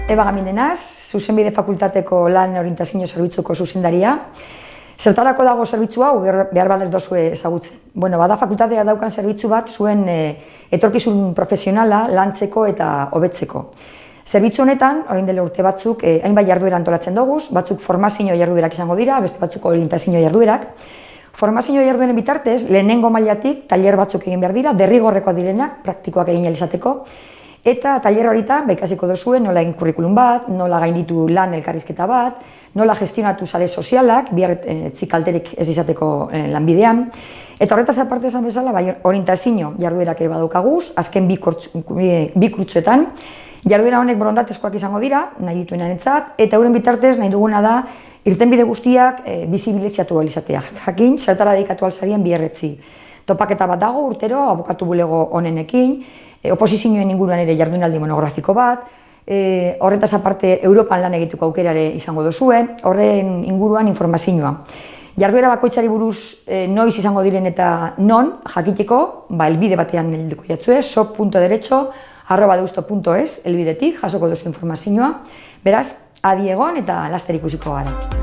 Eba Gamindenaz, Zuzenbide Fakultateko Lan Orientazio Zerbitzuko zuzendaria. Zertarako dago zerbitzu hau, behar bat ez dozue ezagutzen. Bada fakultatea daukan zerbitzu bat zuen etorkizun profesionala lantzeko eta hobetzeko. Zerbitzu honetan, orain dela urte batzuk, hainbat jarduera antolatzen doguz, batzuk formazio jarduerak izango dira, beste batzuk orientazio jarduerak. Formazio jardueren bitartez, lehenengo mailatik tailer batzuk egin behar dira, derrigorrekoak direnak, praktikoak egin izateko. Eta tailer horietan, ikasiko duzue nola egin kurrikulum bat, nola gainditu lan elkarrizketa bat, nola gestionatu sare sozialak, bihar etzikalterik ez izateko lanbidean. Eta horretaz aparte esan bezala, orientazio jarduerak ere badaukaguz, azken bi kurtsuetan. Jarduera honek borondatezkoak izango dira, nahi dituenarentzat, eta euren bitartez nahi duguna da irtenbide guztiak bizibilizatu izatea. Jakin, zertara dedikatu alzarien biherretzi. Topaketa bat dago urtero, abokatu bulego honenekin, oposizioen inguruan ere jardunaldi monografiko bat, horretaz aparte Europan lan egituko aukerare izango duzue, horren inguruan informazioa. Jarduera bakoitzari buruz noiz izango diren eta non jakiteko, helbide batean helduko jatzue, soc.derecho@deusto.es helbidetik jasoko duzu informazioa. Beraz, adi egon eta laster ikusiko gara.